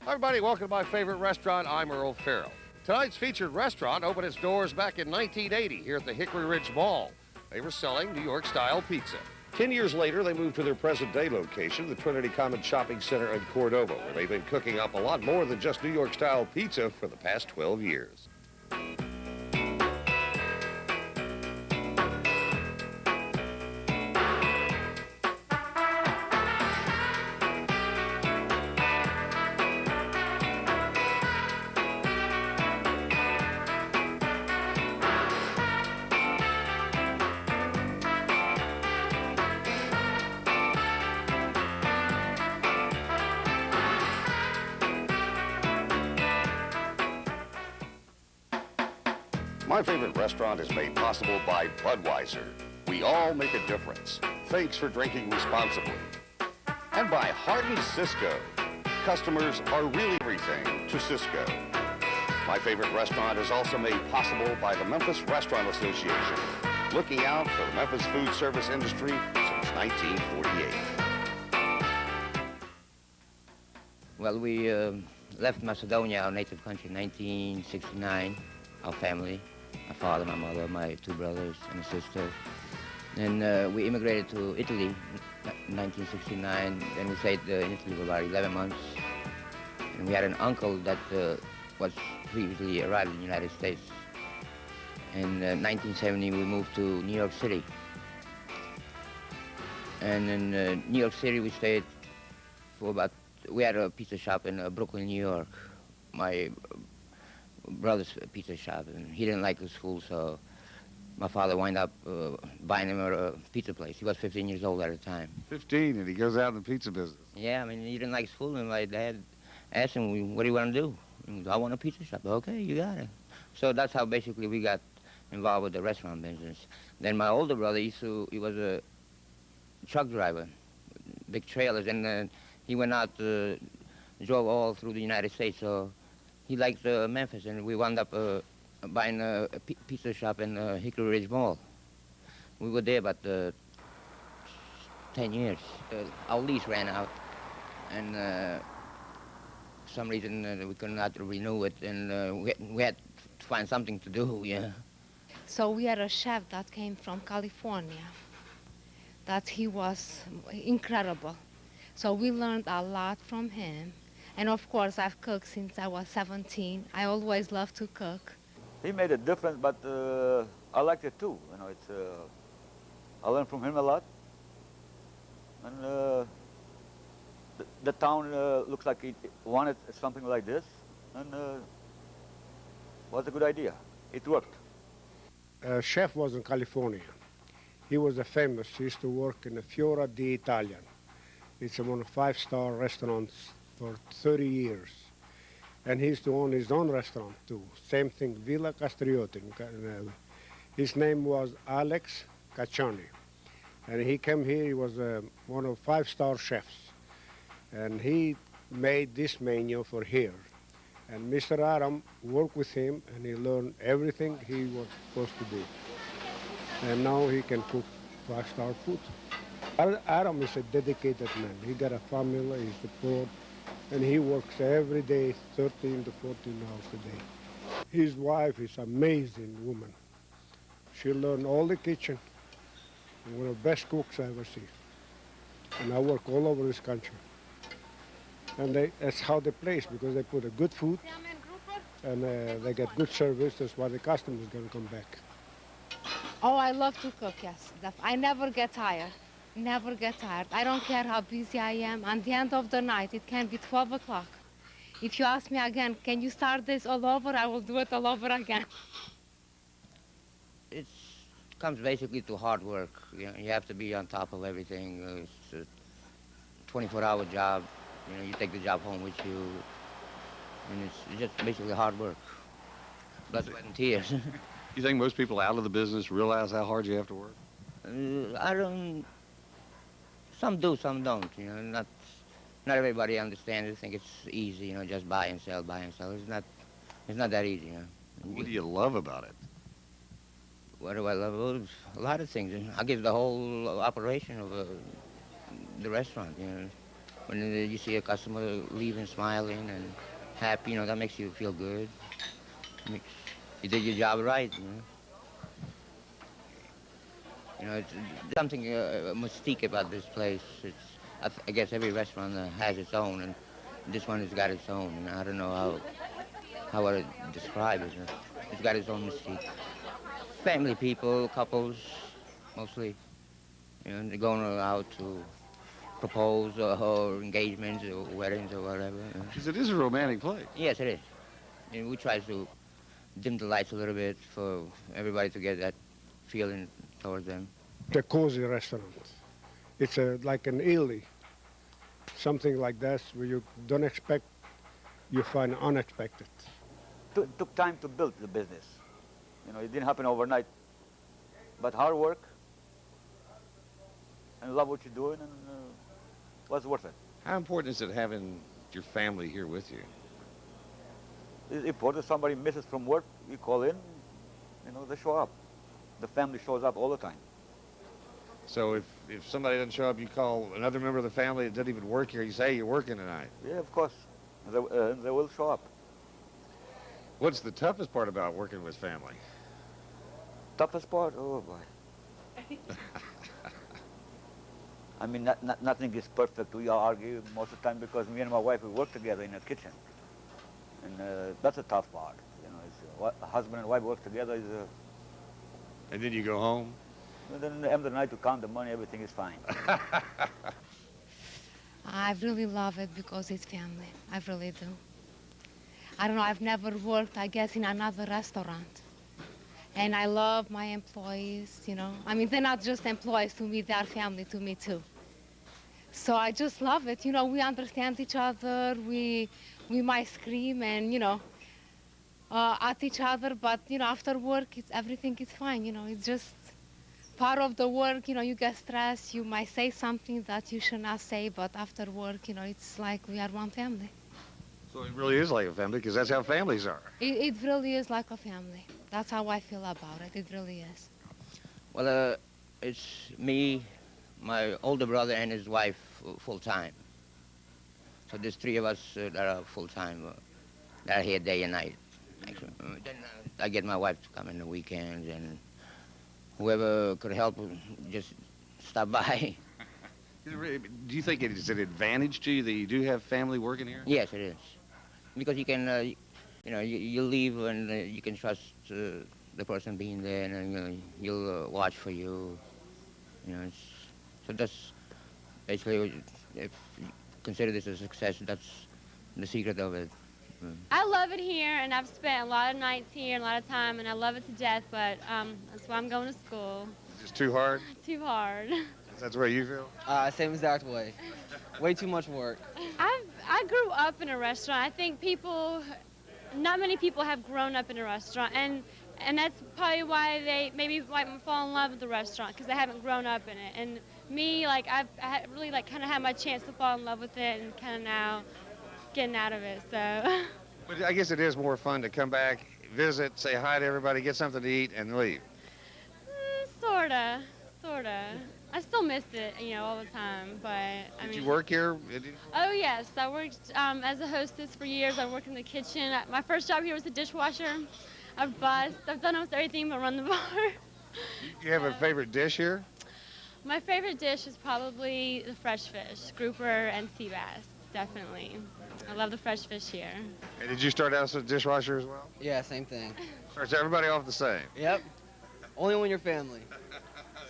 Everybody, welcome to my favorite restaurant. I'm Earl Farrell. Tonight's featured restaurant opened its doors back in 1980 here at the Hickory Ridge Mall. They were selling New York-style pizza. 10 years later, they moved to their present-day location, the Trinity Commons Shopping Center in Cordova, where they've been cooking up a lot more than just New York-style pizza for the past 12 years. My favorite restaurant is made possible by Budweiser. We all make a difference. Thanks for drinking responsibly. And by Hardin Cisco. Customers are really everything to Cisco. My favorite restaurant is also made possible by the Memphis Restaurant Association, looking out for the Memphis food service industry since 1948. Well, we left Macedonia, our native country, in 1969, our family. My father, my mother, my two brothers, and a sister. Then we immigrated to Italy in 1969. Then we stayed in Italy for about 11 months. And we had an uncle that was previously arrived in the United States. In 1970, we moved to New York City. And in New York City, we stayed for we had a pizza shop in Brooklyn, New York. My brother's pizza shop, and he didn't like the school, so my father wound up buying him a pizza place. He was 15 years old at the time. 15, and he goes out in the pizza business. Yeah, I mean, he didn't like school, and my dad asked him, what do you want to do? He goes, I want a pizza shop. Okay, you got it. So that's how basically we got involved with the restaurant business. Then my older brother, he was a truck driver, big trailers, and he went out, drove all through the United States, so he liked Memphis, and we wound up buying a pizza shop in Hickory Ridge Mall. We were there about 10 years. Our lease ran out, and for some reason we could not renew it, and we had to find something to do, yeah. So we had a chef that came from California, that he was incredible. So we learned a lot from him. And of course, I've cooked since I was 17. I always loved to cook. He made a difference, but I liked it too. You know, I learned from him a lot. And the town looks like it wanted something like this, and was a good idea. It worked. Chef was in California. He was famous. He used to work in the Fiora di Italian. It's one of 5-star restaurants for 30 years. And he used to own his own restaurant too. Same thing, Villa Castrioti. His name was Alex Caccioni. And he came here, he was one of 5-star chefs. And he made this menu for here. And Mr. Adam worked with him, and he learned everything he was supposed to do. And now he can cook 5-star food. Adam is a dedicated man. He got a family, he's support, and he works every day, 13 to 14 hours a day. His wife is an amazing woman. She learned all the kitchen, and one of the best cooks I ever see. And I work all over this country. And that's how they place, because they put a good food, and they get good service. That's why the customers are going to come back. Oh, I love to cook, yes. I never get tired. Never get tired. I don't care how busy I am. At the end of the night, it can be 12 o'clock. If you ask me again, can you start this all over, I will do it all over again. It comes basically to hard work. You have to be on top of everything. It's a 24-hour job. You take the job home with you, and it's just basically hard work. Blood, sweat, and tears. You think most people out of the business realize how hard you have to work? I don't. Some do, some don't. Not everybody understands. They think it's easy. Just buy and sell, buy and sell. It's not that easy. What do you love about it? What do I love? Well, a lot of things. I give the whole operation of the restaurant. when you see a customer leaving smiling and happy, that makes you feel good. Makes, you did your job right. It's something mystique about this place. I guess every restaurant has its own, and this one has got its own. I don't know how I would describe it. It's got its own mystique. Family people, couples, mostly. They're going out to propose or engagements or weddings or whatever. Because it is a romantic place. Yes, it is. We try to dim the lights a little bit for everybody to get that feeling towards them. The cozy restaurant. It's like an illy, something like that where you don't expect, you find unexpected. It took time to build the business. It didn't happen overnight. But hard work and love what you're doing, and was worth it. How important is it having your family here with you? It's important. Somebody misses from work, you call in, they show up. The family shows up all the time. So if somebody doesn't show up, you call another member of the family that doesn't even work here, you say, hey, you're working tonight. Yeah, of course. They will show up. What's the toughest part about working with family? Toughest part? Oh, boy. I mean, nothing is perfect. We argue most of the time because me and my wife, we work together in the kitchen. And that's a tough part. A husband and wife work together is And then you go home? and then at the end of the night to count the money, everything is fine. I really love it because it's family. I really do. I don't know, I've never worked, I guess, in another restaurant. And I love my employees. I mean, they're not just employees to me, they are family to me too. So I just love it. We understand each other, we might scream and, at each other, but, after work, everything is fine. It's just part of the work. You get stressed, you might say something that you should not say, but after work, it's like we are one family. So it really is like a family, because that's how families are. It really is like a family. That's how I feel about it. It really is. Well, it's me, my older brother, and his wife full-time. So there's three of us that are full-time, that are here day and night. Actually. Then I get my wife to come in the weekends, and whoever could help, just stop by. Do you think it is an advantage to you that you do have family working here? Yes, it is. Because you can, you leave and you can trust the person being there, and you'll watch for you. So that's basically, if you consider this a success, that's the secret of it. I love it here, and I've spent a lot of nights here, and a lot of time, and I love it to death, but that's why I'm going to school. It's too hard? Too hard. That's the way you feel? Same exact way. Way too much work. I grew up in a restaurant. I think not many people have grown up in a restaurant, and that's probably why they maybe fall in love with the restaurant, because they haven't grown up in it. And me, I really kind of had my chance to fall in love with it, and kind of now getting out of it. So. But I guess it is more fun to come back, visit, say hi to everybody, get something to eat, and leave. Sorta. I still miss it, all the time, but Did you work here? Oh, yes. I worked as a hostess for years. I worked in the kitchen. My first job here was a dishwasher. I've bussed. I've done almost everything but run the bar. Do you have a favorite dish here? My favorite dish is probably the fresh fish, grouper and sea bass, definitely. I love the fresh fish here. And did you start out as a dishwasher as well? Yeah, same thing. Starts everybody off the same. Yep. Only when you're family.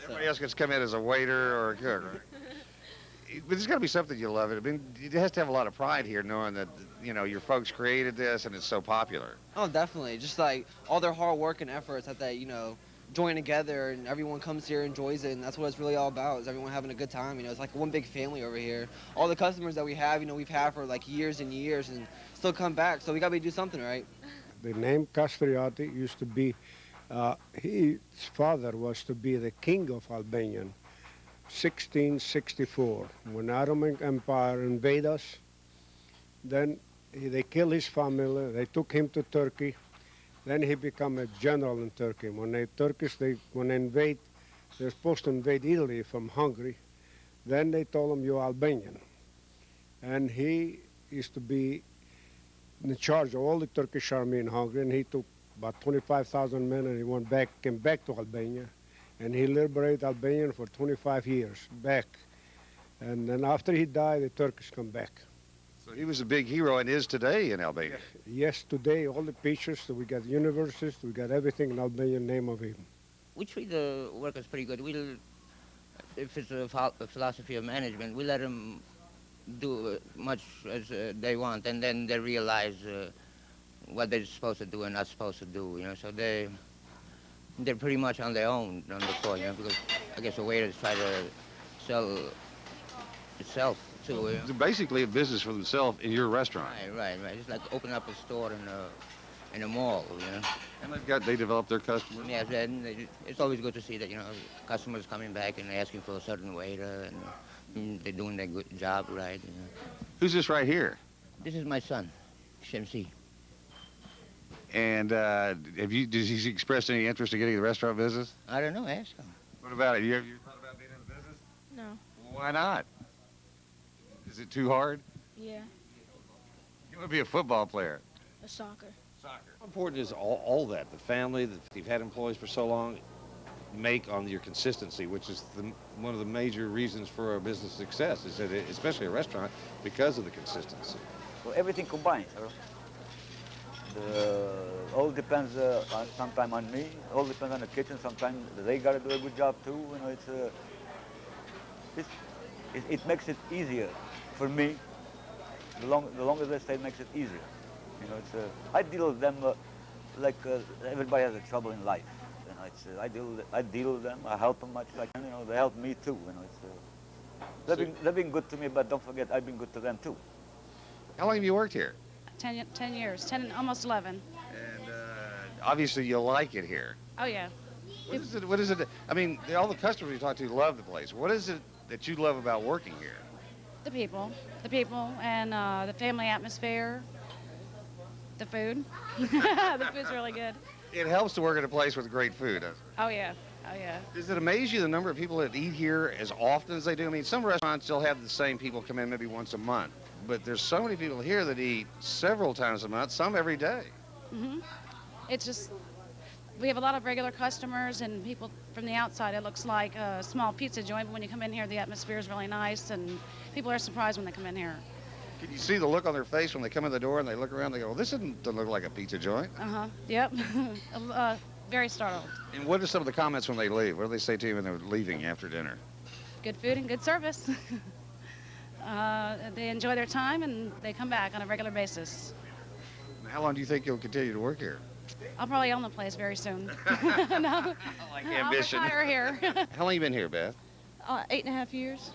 Everybody else gets to come in as a waiter or a cook, right? But there's got to be something you love it. I mean, it has to have a lot of pride here, knowing that your folks created this and it's so popular. Oh, definitely. Just like all their hard work and efforts that they, join together, and everyone comes here, enjoys it, and that's what it's really all about. Is everyone having a good time? It's like one big family over here. All the customers that we have, we've had for like years and years, and still come back. So we got to do something, right? The name Castrioti used to be. His father was to be the king of Albania, 1664. When Ottoman Empire invaded us, then they killed his family. They took him to Turkey. Then he became a general in Turkey. When they invade, they're supposed to invade Italy from Hungary. Then they told him, you're Albanian. and he used to be in charge of all the Turkish army in Hungary, and he took about 25,000 men, and he came back to Albania, and he liberated Albania for 25 years back. And then after he died, the Turkish come back. So he was a big hero and is today in Albania. Yes, today all the pictures, we got universities, we got everything in Albania name of him. We treat the workers pretty good. If it's a philosophy of management, we let them do much as they want, and then they realize what they're supposed to do and not supposed to do. You know, so they're pretty much on their own on the floor. You know, because I guess the waiters try to sell itself too. You know? They're basically a business for themselves in your restaurant. Right. It's like opening up a store in a mall. You know. And they develop their customers. Yes, and it's always good to see that, you know, customers coming back and asking for a certain waiter, and they're doing their good job right. You know. Who's this right here? This is my son, Shamsi. And does he express any interest in getting in the restaurant business? I don't know, ask him. What about it? You thought about being in the business? No. Well, why not? Is it too hard? Yeah. You want to be a football player. A soccer. How important is all that, the family, that you've had employees for so long, make on your consistency, which is one of the major reasons for our business success, is that especially a restaurant, because of the consistency. So everything combines, all depends sometimes on me, all depends on the kitchen, sometimes they gotta do a good job too, you know, it makes it easier for me. The longer they stay, it makes it easier. You know, I deal with them like everybody has a trouble in life. You know, I deal with them. I help them much as I can. You know, they help me too. You know, they've been good to me, but don't forget, I've been good to them too. How long have you worked here? 10 years, 10, almost 11. And obviously you like it here. Oh, yeah. What is it? I mean, all the customers you talk to love the place. What is it that you love about working here? The people, and the family atmosphere, the food. The food's really good. It helps to work at a place with great food, doesn't it? Oh, yeah. Does it amaze you the number of people that eat here as often as they do? I mean, some restaurants still have the same people come in maybe once a month, but there's so many people here that eat several times a month, some every day. Mm-hmm. It's just, we have a lot of regular customers and people from the outside. It looks like a small pizza joint, but when you come in here, the atmosphere is really nice, and people are surprised when they come in here. Can you see the look on their face when they come in the door and they look around, they go, well, this doesn't look like a pizza joint? Uh-huh, yep. Very startled. And what are some of the comments when they leave? What do they say to you when they're leaving after dinner? Good food and good service. They enjoy their time and they come back on a regular basis. How long do you think you'll continue to work here? I'll probably own the place very soon. No, Like I'll ambition. retire here. How long you been here, Beth? 8.5 years.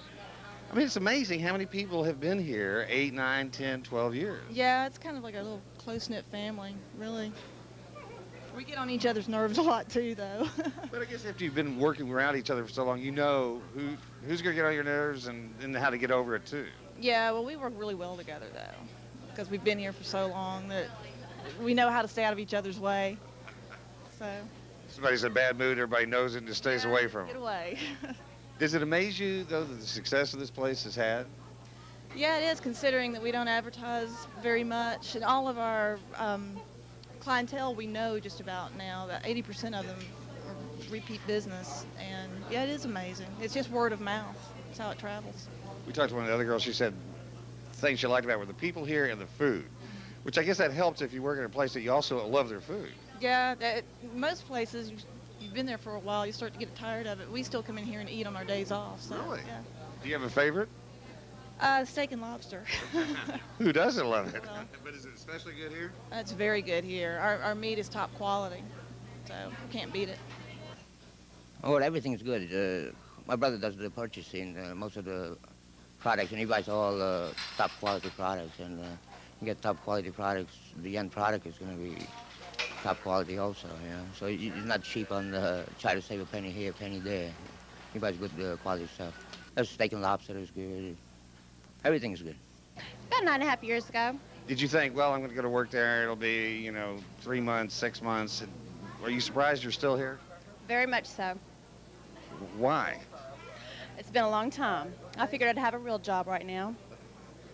I mean, it's amazing how many people have been here 8, 9, 10, 12 years. Yeah, it's kind of like a little close-knit family, really. We get on each other's nerves a lot too, though. But I guess after you've been working around each other for so long, you know who's going to get on your nerves and how to get over it, too. Yeah, well, we work really well together, though, because we've been here for so long that we know how to stay out of each other's way. So. Somebody's in a bad mood, everybody knows it and just stays away from Get them. away. Does it amaze you, though, that the success of this place has had? Yeah, it is, considering that we don't advertise very much, and all of our clientele we know just about now. About 80% of them are repeat business, and yeah, it is amazing. It's just word of mouth. That's how it travels. We talked to one of the other girls. She said things she liked about were the people here and the food, which I guess that helps if you work in a place that you also love their food. Yeah, most places, you've been there for a while, you start to get tired of it. We still come in here and eat on our days off. So, Really? Yeah. Do you have a favorite? Steak and lobster. Who doesn't love it? Well, But is it especially good here? it's very good here. Our meat is top quality, so can't beat it. Oh, everything's good. My brother does the purchasing, most of the products, and he buys all top quality products. And you get top quality products, the end product is going to be top quality also, you know. So he's not cheap on try to save a penny here, a penny there. He buys good quality stuff. That's steak and lobster is good. Everything's good. About 9.5 years ago. Did you think, well, I'm going to go to work there, it'll be, 3 months, 6 months? Are you surprised you're still here? Very much so. Why? It's been a long time. I figured I'd have a real job right now.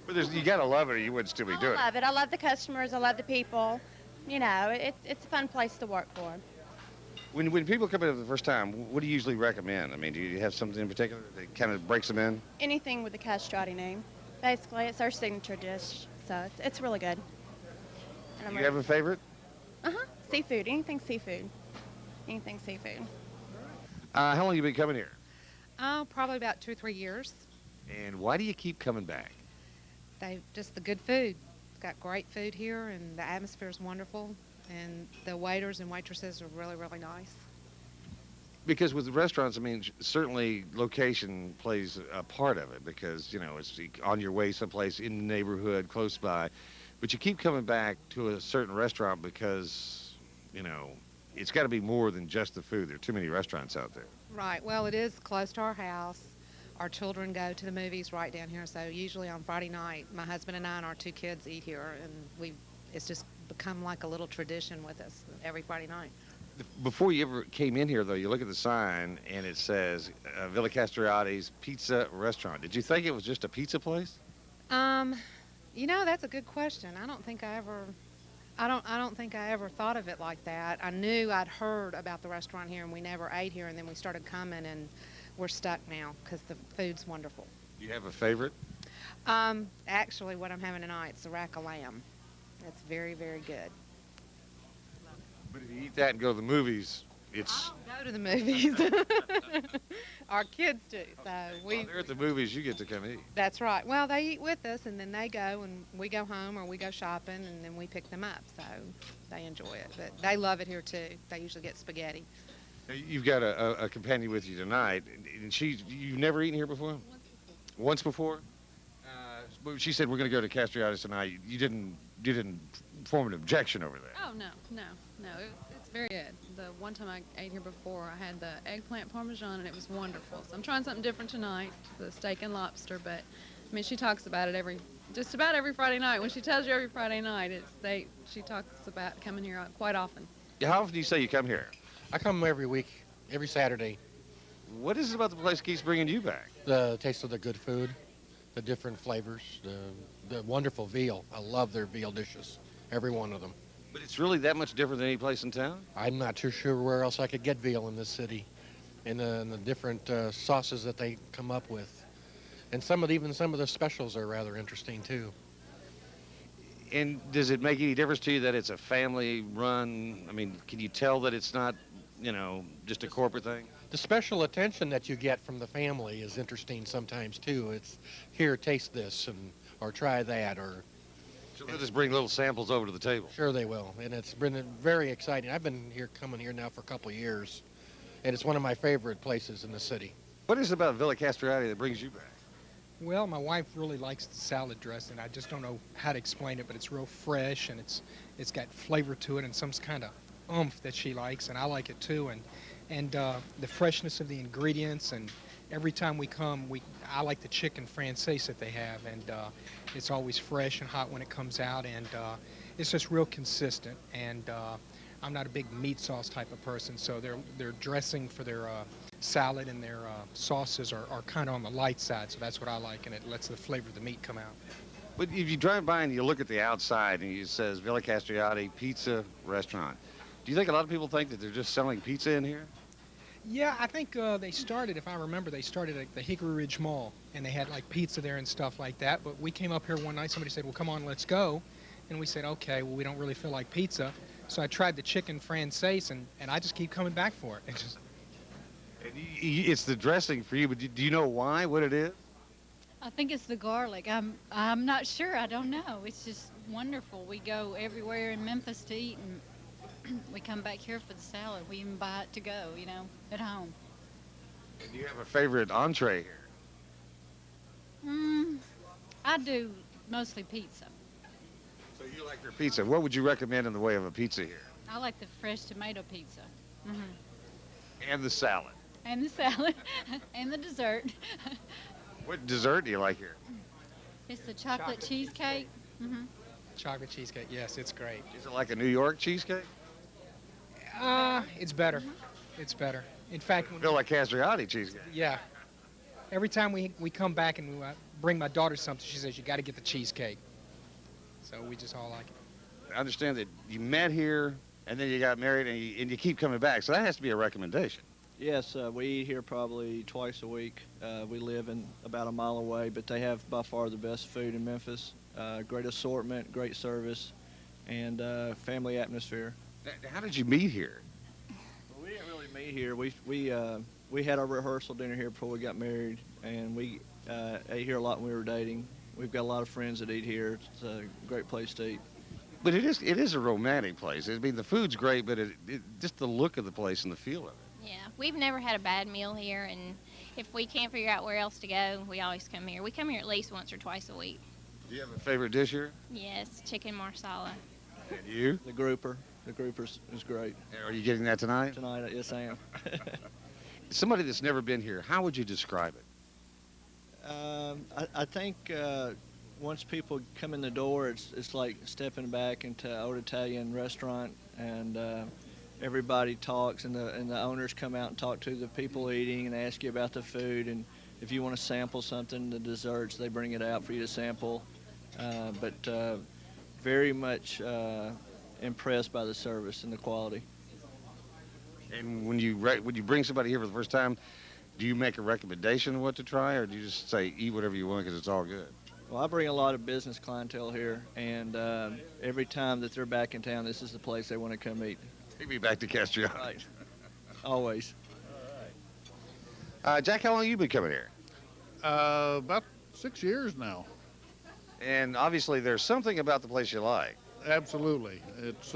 But you got to love it or you wouldn't still be doing I love it. I love the customers. I love the people. You know, it's a fun place to work for. When people come in for the first time, what do you usually recommend? I mean, do you have something in particular that kind of breaks them in? Anything with the Castrioti name. Basically, it's our signature dish, so it's really good. Do you have a favorite? Seafood. Anything seafood. Anything seafood. How long have you been coming here? Oh, probably about 2 or 3 years. And why do you keep coming back? Just the good food. It's got great food here, and the atmosphere is wonderful, and the waiters and waitresses are really, really nice. Because with the restaurants, I mean, certainly location plays a part of it because, you know, it's on your way someplace in the neighborhood, close by. But you keep coming back to a certain restaurant because, you know, it's got to be more than just the food. There are too many restaurants out there. Right. Well, it is close to our house. Our children go to the movies right down here, so usually on Friday night, my husband and I and our 2 kids eat here, and it's just become like a little tradition with us every Friday night. Before you ever came in here, though, you look at the sign and it says Villa Castriotti's Pizza Restaurant. Did you think it was just a pizza place? You know, that's a good question. I don't think I ever thought of it like that. I knew I'd heard about the restaurant here, and we never ate here, and then we started coming, and we're stuck now because the food's wonderful. Do you have a favorite? Actually, what I'm having tonight is the rack of lamb. It's very, very good. But if you eat that and go to the movies, it's... I don't go to the movies. Our kids do. So While they're at the movies, you get to come eat. That's right. Well, they eat with us, and then they go, and we go home or we go shopping, and then we pick them up. So they enjoy it. But they love it here, too. They usually get spaghetti. Now, you've got a companion with you tonight, and you've never eaten here before? Once before? But she said, we're going to go to Castriotti's tonight. You didn't form an objection over that. Oh, no. It's very good. The one time I ate here before, I had the eggplant parmesan, and it was wonderful. So I'm trying something different tonight, the steak and lobster. But, I mean, she talks about it just about every Friday night. When she tells you every Friday night, she talks about coming here quite often. How often do you say you come here? I come every week, every Saturday. What is it about the place that keeps bringing you back? The taste of the good food, the different flavors, the wonderful veal. I love their veal dishes, every one of them. But it's really that much different than any place in town? I'm not too sure where else I could get veal in this city, and the different sauces that they come up with. And even some of the specials are rather interesting, too. And does it make any difference to you that it's a family run? I mean, can you tell that it's not, just a corporate thing? The special attention that you get from the family is interesting sometimes, too. It's, here, taste this, or try that, or... So they'll just bring little samples over to the table? Sure they will, and it's been very exciting. I've been coming here now for a couple of years, and it's one of my favorite places in the city. What is it about Villa Castriotti that brings you back? Well, my wife really likes the salad dressing. I just don't know how to explain it, but it's real fresh, and it's got flavor to it and some kind of oomph that she likes, and I like it too. And the freshness of the ingredients, and every time we come, I like the chicken française that they have, and it's always fresh and hot when it comes out, and it's just real consistent. And I'm not a big meat sauce type of person, so their dressing for their salad and their sauces are kind of on the light side, so that's what I like, and it lets the flavor of the meat come out. But if you drive by and you look at the outside and it says Villa Castriotti Pizza Restaurant, do you think a lot of people think that they're just selling pizza in here? Yeah, I think they started, if I remember, they started at the Hickory Ridge Mall, and they had like pizza there and stuff like that. But we came up here one night, somebody said, well, come on, let's go. And we said, okay, well, we don't really feel like pizza. So I tried the chicken française, and I just keep coming back for it. It's the dressing for you, but do you know why, what it is? I think it's the garlic. I'm not sure. I don't know. It's just wonderful. We go everywhere in Memphis to eat, and we come back here for the salad. We even buy it to go, at home. And do you have a favorite entree here? I do mostly pizza. So you like their pizza. What would you recommend in the way of a pizza here? I like the fresh tomato pizza. And the salad. And the salad. And the dessert. What dessert do you like here? It's the chocolate cheesecake. Chocolate cheesecake, yes, it's great. Is it like a New York cheesecake? It's better. It's better. In fact, Villa Castriotti cheesecake. Yeah. Every time we come back and bring my daughter something, she says, you got to get the cheesecake. So we just all like it. I understand that you met here, and then you got married, and you keep coming back. So that has to be a recommendation. Yes, we eat here probably twice a week. We live in about a mile away, but they have by far the best food in Memphis. Great assortment, great service, and family atmosphere. How did you meet here? Well, we didn't really meet here. We had our rehearsal dinner here before we got married, and we ate here a lot when we were dating. We've got a lot of friends that eat here. It's a great place to eat. But it is a romantic place. I mean, the food's great, but just the look of the place and the feel of it. Yeah, we've never had a bad meal here, and if we can't figure out where else to go, we always come here. We come here at least once or twice a week. Do you have a favorite dish here? Yes, chicken marsala. And you? The grouper. The grouper is great. Are you getting that tonight? Tonight, yes, I am. Somebody that's never been here, how would you describe it? I think once people come in the door, it's like stepping back into an old Italian restaurant, and everybody talks, and the owners come out and talk to the people eating and ask you about the food, and if you want to sample something, the desserts, they bring it out for you to sample. But very much impressed by the service and the quality. And when you bring somebody here for the first time, do you make a recommendation of what to try, or do you just say eat whatever you want because it's all good? Well, I bring a lot of business clientele here, and every time that they're back in town, this is the place they want to come eat. Take me back to Castrioti. Right. Always. Jack, how long have you been coming here? About 6 years now. And obviously there's something about the place you like. Absolutely. It's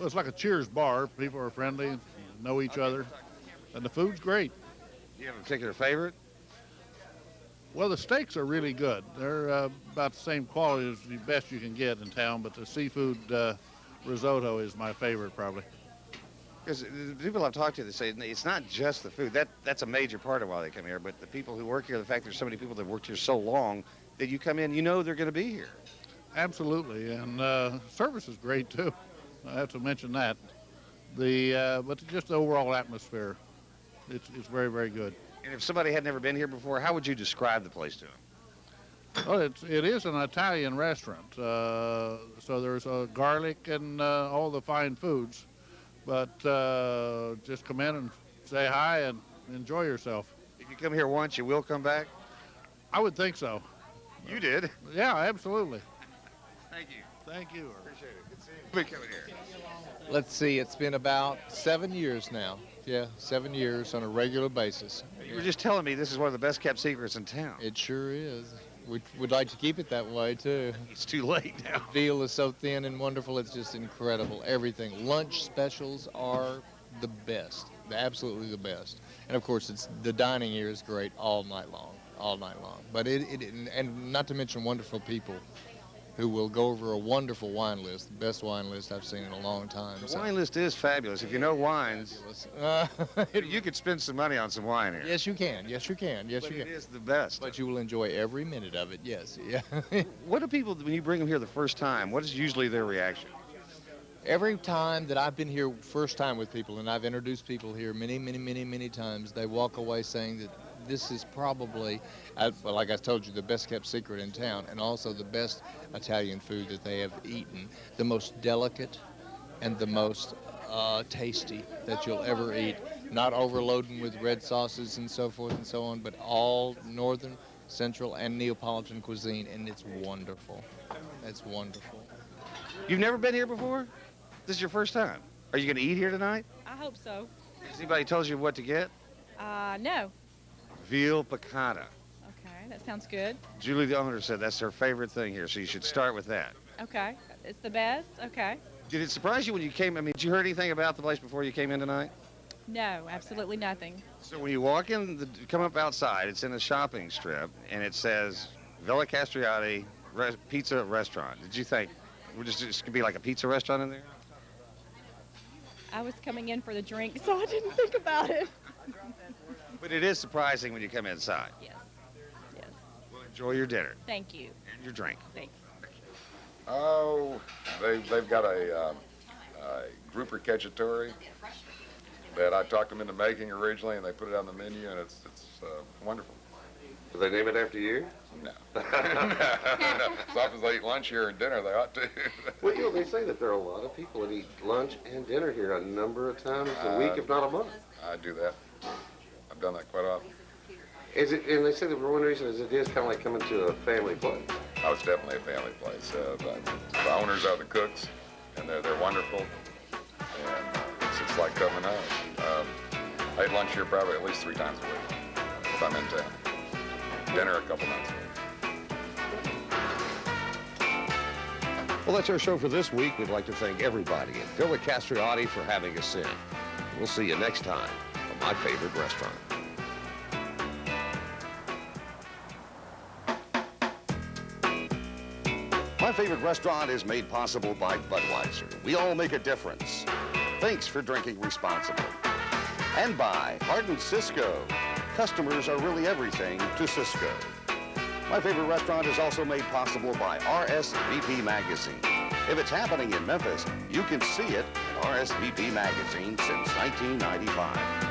it's like a Cheers bar. People are friendly, know each other, and the food's great. Do you have a particular favorite? Well, the steaks are really good. They're about the same quality as the best you can get in town, but the seafood risotto is my favorite, probably. Because the people I've talked to, they say it's not just the food. That's a major part of why they come here, but the people who work here, the fact there's so many people that have worked here so long that you come in, you know they're going to be here. Absolutely, and service is great, too. I have to mention that. But just the overall atmosphere, it's very, very good. And if somebody had never been here before, how would you describe the place to them? Well, it is an Italian restaurant, so there's garlic and all the fine foods. But just come in and say hi and enjoy yourself. If you come here once, you will come back? I would think so. You did? Yeah, absolutely. Thank you. Thank you. Appreciate it. Good seeing you. Be coming here. Let's see, it's been about 7 years now. Yeah, 7 years on a regular basis. You were just telling me this is one of the best kept secrets in town. It sure is. We'd like to keep it that way, too. It's too late now. The veal is so thin and wonderful, it's just incredible. Everything. Lunch specials are the best, absolutely the best. And, of course, the dining here is great all night long. But and not to mention wonderful people who will go over a wonderful wine list, the best wine list I've seen in a long time. The wine list is fabulous. If you know wines, you could spend some money on some wine here. Yes, you can. Yes, you can. Yes, but you can. It is the best. But you will enjoy every minute of it. Yes. Yeah. What do people, when you bring them here the first time, what is usually their reaction? Every time that I've been here first time with people, and I've introduced people here many times, they walk away saying that this is probably, like I told you, the best kept secret in town, and also the best Italian food that they have eaten, the most delicate and the most tasty that you'll ever eat. Not overloading with red sauces and so forth and so on, but all northern, central, and Neapolitan cuisine, and it's wonderful. It's wonderful. You've never been here before? This is your first time. Are you going to eat here tonight? I hope so. Has anybody told you what to get? No. Veal piccata. Okay, that sounds good. Julie, the owner, said that's her favorite thing here, so you should start with that. Okay, it's the best? Okay. Did it surprise you when you came? I mean, did you hear anything about the place before you came in tonight? No, absolutely nothing. So when you walk in, come up outside, it's in a shopping strip, and it says Villa Castrioti Pizza Restaurant. Did you think, this could be like a pizza restaurant in there? I was coming in for the drink, so I didn't think about it. But it is surprising when you come inside. Yes. Yes. Well, enjoy your dinner. Thank you. And your drink. Thanks. Oh, they've got a grouper cacciatore that I talked them into making originally, and they put it on the menu, and it's wonderful. Do they name it after you? No. As often as they eat lunch here and dinner, they ought to. Well, you know, they say that there are a lot of people that eat lunch and dinner here a number of times a week, if not a month. I do that. I've done that quite often. Is it? And they say that for one reason is it is kind of like coming to a family place. Oh, it's definitely a family place. The owners are the cooks, and they're wonderful. And it's like coming home. I eat lunch here probably at least 3 times a week if I'm in town. Dinner a couple nights a week. Well, that's our show for this week. We'd like to thank everybody and Phil Castrioti for having us in. We'll see you next time on My Favorite Restaurant. My Favorite Restaurant is made possible by Budweiser. We all make a difference. Thanks for drinking responsibly. And by Hardin Cisco. Customers are really everything to Cisco. My Favorite Restaurant is also made possible by RSVP Magazine. If it's happening in Memphis, you can see it in RSVP Magazine since 1995.